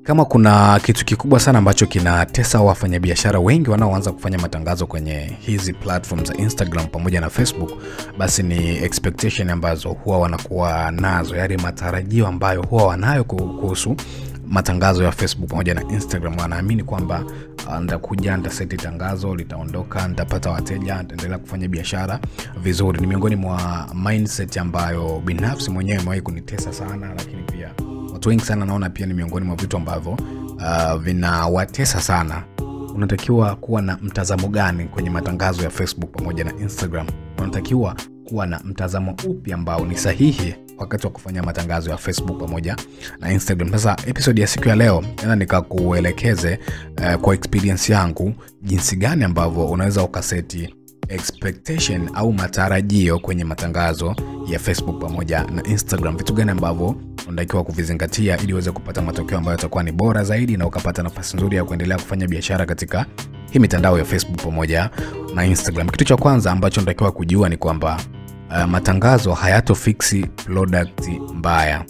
Kama kuna kitu kikubwa sana ambacho kinatesa wafanyabiashara wengi wanaoanza kufanya matangazo kwenye hizi platforms za Instagram pamoja na Facebook, basi ni expectation ambazo huwa wanakuwa nazo, yaani matarajio ambayo huwa wanayo kuhusu matangazo ya Facebook pamoja na Instagram. Wanaamini kwamba nitakuja, nitaseti tangazo, litaondoka, nitapata wateja, nitaendelea kufanya biashara vizuri. Ni miongoni mwa mindset ambayo binafsi mwenyewe imewahi kunitesa sana, lakini pia watu wengi sana naona pia ni miongoni mwa vitu ambavyo vinawatesa sana. Unatakiwa kuwa na mtazamo gani kwenye matangazo ya Facebook pamoja na Instagram? Unatakiwa kuwa na mtazamo upi ambao ni sahihi wakati wa kufanya matangazo ya Facebook pamoja na Instagram? Sasa episode ya siku ya leo nikakuelekeze kwa experience yangu jinsi gani ambavyo unaweza ukaseti expectation au matarajio kwenye matangazo ya Facebook pamoja na Instagram. Vitu gani ambavyo unatakiwa kuvizingatia ili uweze kupata matokeo ambayo yatakuwa ni bora zaidi na ukapata nafasi nzuri ya kuendelea kufanya biashara katika hii mitandao ya Facebook pamoja na Instagram. Kitu cha kwanza ambacho unatakiwa kujua ni kwamba matangazo hayatofixi product mbaya.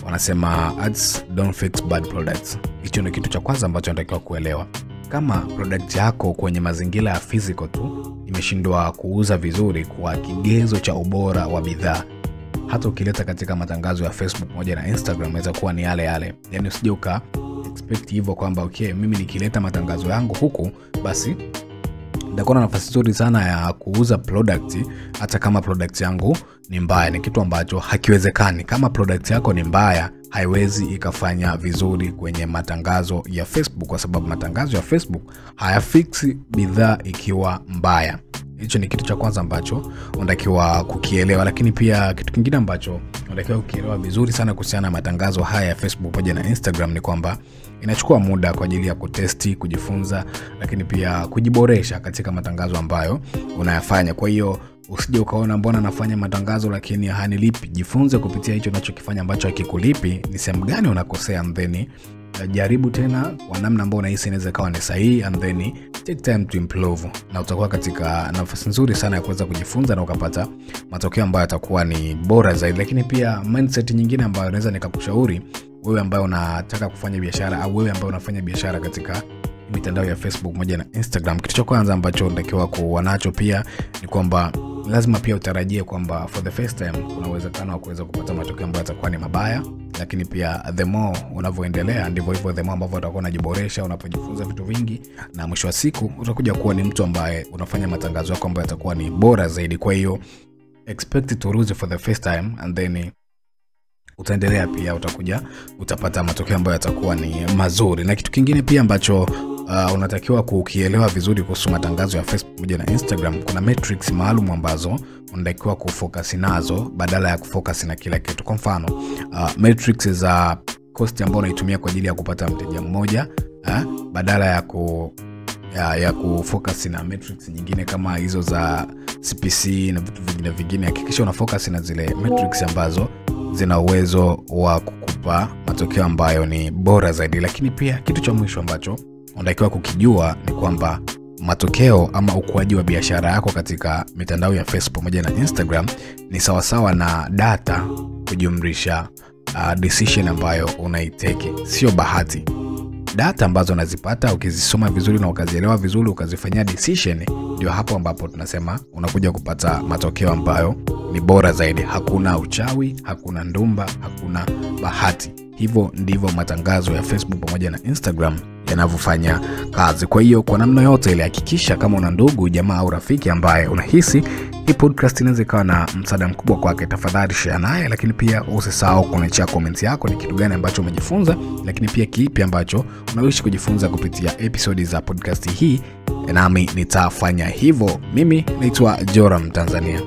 Wanasema ads don't fix bad products. Hicho ni kitu cha kwanza ambacho unatakiwa kuelewa. Kama product yako kwenye mazingira ya physical tu imeshindwa kuuza vizuri kwa kigezo cha ubora wa bidhaa, hata ukileta katika matangazo ya Facebook moja na Instagram inaweza kuwa ni yale yale. Yaani usije uka expect hivyo kwamba okay, mimi nikileta matangazo yangu huku basi nitakuwa na nafasi nzuri sana ya kuuza product hata kama product yangu ni mbaya. Ni kitu ambacho hakiwezekani. Kama product yako ni mbaya, haiwezi ikafanya vizuri kwenye matangazo ya Facebook, kwa sababu matangazo ya Facebook hayafiksi bidhaa ikiwa mbaya. Hicho ni kitu cha kwanza ambacho unatakiwa kukielewa. Lakini pia kitu kingine ambacho unatakiwa kukielewa vizuri sana kuhusiana na matangazo haya ya Facebook pamoja na Instagram ni kwamba inachukua muda kwa ajili ya kutesti, kujifunza, lakini pia kujiboresha katika matangazo ambayo unayafanya. Kwa hiyo usije ukaona mbona nafanya matangazo lakini hanilipi. Jifunze kupitia hicho unachokifanya ambacho hakikulipi, ni sehemu gani unakosea, and then jaribu tena kwa namna ambayo unahisi inaweza kawa ni sahihi, and then take time to improve, na utakuwa katika nafasi nzuri sana ya kuweza kujifunza na ukapata matokeo ambayo yatakuwa ni bora zaidi. Lakini pia mindset nyingine ambayo naweza nikakushauri wewe ambaye unataka kufanya biashara au wewe ambaye unafanya biashara katika mitandao ya Facebook moja na Instagram, kitu cha kwanza ambacho unatakiwa kuwa nacho pia ni kwamba lazima pia utarajie kwamba for the first time kuna uwezekano wa kuweza kupata matokeo ambayo yatakuwa ni mabaya. Lakini pia the more unavyoendelea ndivyo hivyo the more ambavyo utakuwa unajiboresha, unapojifunza vitu vingi, na mwisho wa siku utakuja kuwa ni mtu ambaye unafanya matangazo yako ambayo yatakuwa ni bora zaidi. Kwa hiyo expect to lose for the first time, and then utaendelea pia utapata matokeo ambayo yatakuwa ni mazuri. Na kitu kingine pia ambacho unatakiwa kukielewa vizuri kuhusu matangazo ya Facebook pamoja na Instagram, kuna metrics maalum ambazo unatakiwa kufocus nazo badala ya kufocus na kila kitu. Kwa mfano, metrics za cost ambayo unaitumia kwa ajili ya kupata mteja mmoja, badala ya kufocus na metrics nyingine kama hizo za CPC na vitu vingine. Hakikisha una focus na zile metrics ambazo zina uwezo wa kukupa matokeo ambayo ni bora zaidi. Lakini pia kitu cha mwisho ambacho unatakiwa kukijua ni kwamba matokeo ama ukuaji wa biashara yako katika mitandao ya Facebook pamoja na Instagram ni sawasawa na data kujumlisha decision ambayo unaiteke, sio bahati. Data ambazo unazipata ukizisoma vizuri na ukazielewa vizuri ukazifanyia decision, ndio hapo ambapo tunasema unakuja kupata matokeo ambayo ni bora zaidi. Hakuna uchawi, hakuna ndumba, hakuna bahati. Hivyo ndivyo matangazo ya Facebook pamoja na Instagram yanavyofanya kazi. Kwa hiyo kwa namna yote ile hakikisha kama una ndugu, jamaa au rafiki ambaye unahisi hii podcast inaweza kuwa na msaada mkubwa kwake, tafadhali share naye. Lakini pia usisahau kuacha comment yako, ni kitu gani ambacho umejifunza, lakini pia kipi ambacho unawishi kujifunza kupitia episode za podcast hii, nami nitafanya hivyo. Mimi naitwa Joram Tanzania.